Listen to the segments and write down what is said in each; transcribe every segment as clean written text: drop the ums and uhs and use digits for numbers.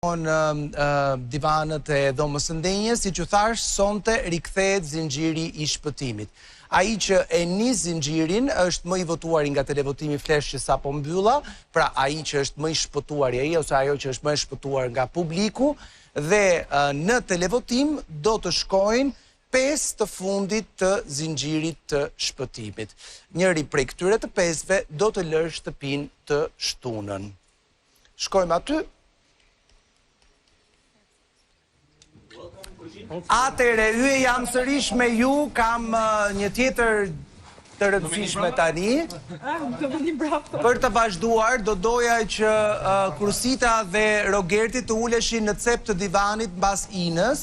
divanët e dhomës së ndenjës, siç u thash, sonte rikthehet zinxhiri i shpëtimit. Ai që e nis zinxhirin është më i votuari nga televotimi Flash që sapo mbylla, pra ai që është më i shpëtuari ai ose ajo që është më e shpëtuar nga publiku, dhe në televotim do të shkojnë 5 të fundit të zinxhirit të shpëtimit. Njëri prej këtyre të 5-ve do të lërë shtëpinë të shtunën. Shkojmë aty. Atëre, hye jam sërish me ju, kam një tjetër të rëndësishme tani. Për të vazhduar, do doja që Kursita dhe Rogerti të uleshin në cep të divanit mbas Inës.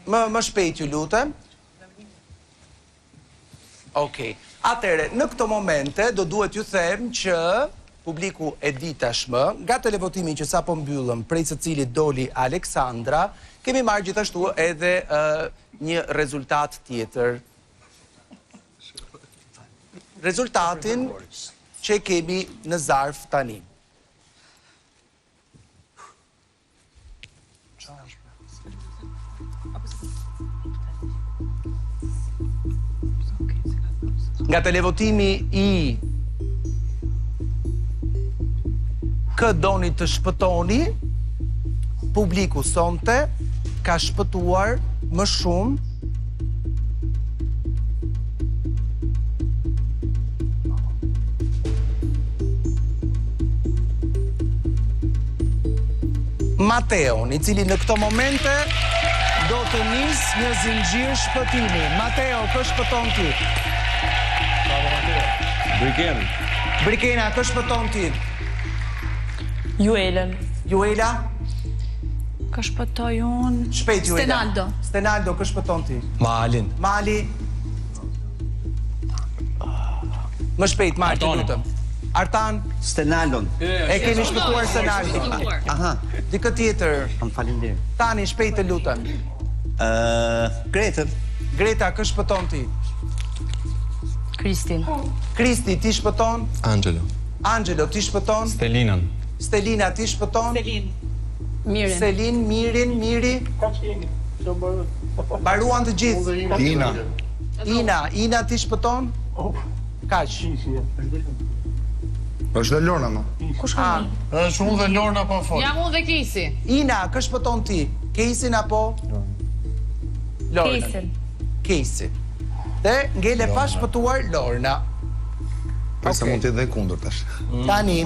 Më shpejt ju lutem. Okej. Atëre, në këto momente do duhet ju them që publiku e di tashmë, nga televotimi që sapo mbyllëm, prej së cilit doli Aleksandra, kemi marrë gjithashtu edhe një rezultat tjetër. Rezultatin që kemi në zarf tani. Nga televotimi i kë doni të shpëtoni, publiku sonte ka shpëtuar më shumë Mateon, i cili në këto momente do të nis një zinxhir shpëtimi. Mateo, kë shpëton ti? Brikena. Brikena, kë shpëton ti? Juelen. Juela? Kë shpëtoj unë? Shpejt, Juela. Stenaldo. Stenaldo, kë shpëton ti? Malin. Mali? Më shpejt, Mali, të lutëm. Artan? Stenaldon. E keni shpëtuar Stenaldo. Aha. Dikë tjetër. Faleminderit. Tani, shpejt të lutëm. Gretën. Greta, kë shpëton ti? Kristin. Kristi, ti shpëton? Angelo. Angelo, ti shpëton? Stelinën. Stelina, ti shpëton? Mirin. Selin, Mirin, Miri? Baruan të gjithë. Ina, ti shpëton? Kaq. Është dhe Lorna, ma. Kush ka? Është unë dhe Lorna pa fol. Jam unë dhe Kisi. Ina, kë shpëton ti? Kesin apo? Lorna. Kesin. Kesin. Dhe ngele pa shpëtuar Lorna. Presa mund të jetë dhe kundër tash. Tani,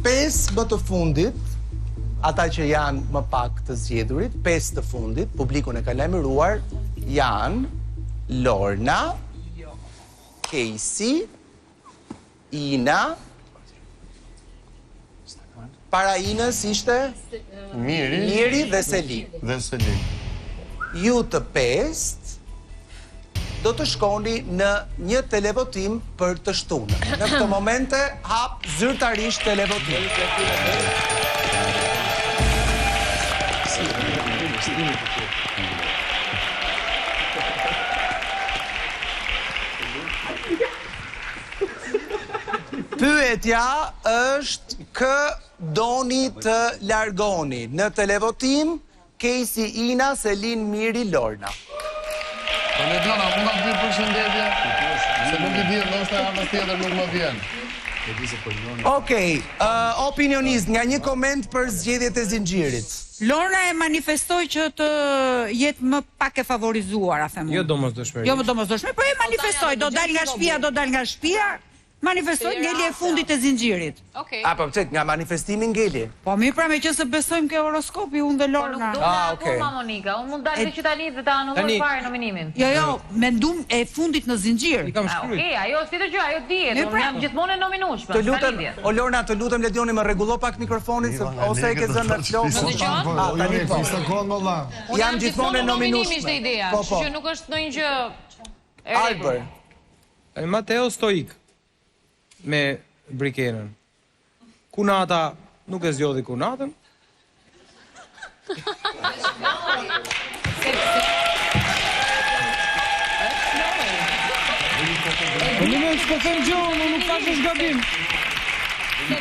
5 më të fundit, ata që janë më pak të zgjedhurit, 5 të fundit, publikun e ka lajmëruar, janë Lorna, Casey, Ina, para Inës ishte Miri dhe Selin. Dhe Selin. Ju të 5 do të shkoni në një televotim për të shtunën. Në këto momente hap zyrtarisht televotim. Pyetja është kë doni të largoni. Në televotim, Casey, Ina, Selin, Miri, Lorna. Po në Lorna, mund të bëj përshëndetje? Se nuk i di, ndoshta anës tjetër nuk më vjen. Okej, opinionist, nga një koment për zgjedhjet e zinxhirit. Lorna e manifestoi që të jetë më pak e favorizuar, a them unë. Jo domosdoshmëri. Jo më domosdoshmëri, po e manifestoi, do dal nga shtëpia, manifestoi ngelje e fundit e zinxhirit. Okej. Apo pse nga manifestimi ngeli? Po mirë, pra meqense besojmë ke horoskopi unë dhe Lorna. Nuk do na akoma Monika, unë mund dalë që tani dhe ta anulloj fare nominimin. Jo, mendum e fundit në zinxhir. Okej, ajo si të gjë, ajo dihet, unë jam gjithmonë e nominueshme. Të lutem, o Lorna, të lutem Ledioni më rregullo pak mikrofonin ose e ke zënë në flokë. Tani po. Jam gjithmonë e nominueshme. Ishte ideja, kështu që nuk është ndonjë gjë e Albër. Mateo stoik me Brikenën. Kunata nuk e zgjodhi kunatën. Unë nuk po them gjë, unë nuk tash është gabim.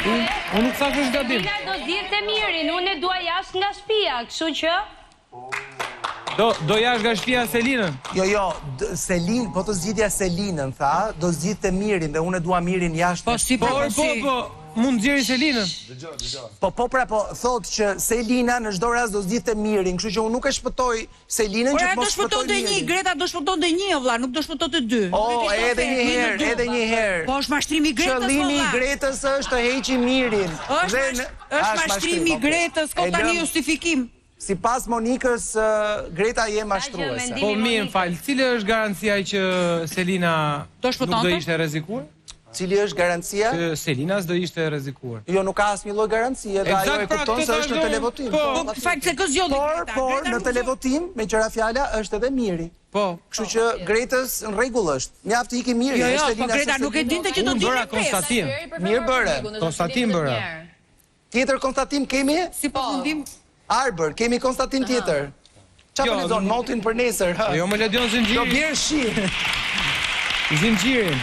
Unë nuk thash është gabim. Selina do zgjidhte Mirin, unë e dua jashtë nga shtëpia, kështu që Do jash nga shtëpia Selinën? Jo, Selin, po të zgjidhja Selinën, tha, do zgjidhte Mirin dhe unë e dua Mirin jashtë. Po si Po, mund nxjerrë Selinën. Po thotë që Selina në çdo rast do zgjidhte Mirin, kështu që unë nuk e shpëtoj Selinën që do mos shpëtoj shpëtonte një, Greta do shpëtonte një, vëlla, nuk do shpëtonte dy. Edhe një herë. Po është mashtrimi i Gretës, Qëllimi i vëlla. Gretës është të heqi Mirin. Është mashtrimi i Gretës, ka tani justifikim. Sipas Monikës, Greta je mashtruese. Po mirë, fal, cila është garancia që Selina nuk do ishte rrezikuar? Cili është garancia? Që Selina s'do ishte rrezikuar. Jo, nuk ka asnjë lloj garancie, dhe ajo e kupton se është në televotim. Po, fakt se zgjodhi Greta. Por në televotim, me qëra fjala, është edhe Miri. Po. Kështu që Gretës në rregull është. Mjaft i iki Miri. Jo, po Greta nuk e dinte që do Unë bëra konstatim. Mirë bëre. Konstatim bëra. Tjetër konstatim kemi? Si përfundim? Arbër, kemi konstatim tjetër. Qa për lexon motin për nesër? Jo, më lexon zinxhirin. Do bjerë shi. Zinxhirin.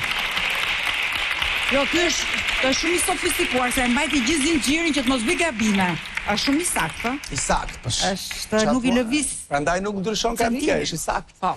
Jo, ky është shumë i sofistikuar, se e mbajti gjithë zinxhirin që të mos bëj gabime. Është shumë i saktë, I saktë. është nuk i lëviz. Prandaj nuk ndryshon karrika, është i saktë. Po.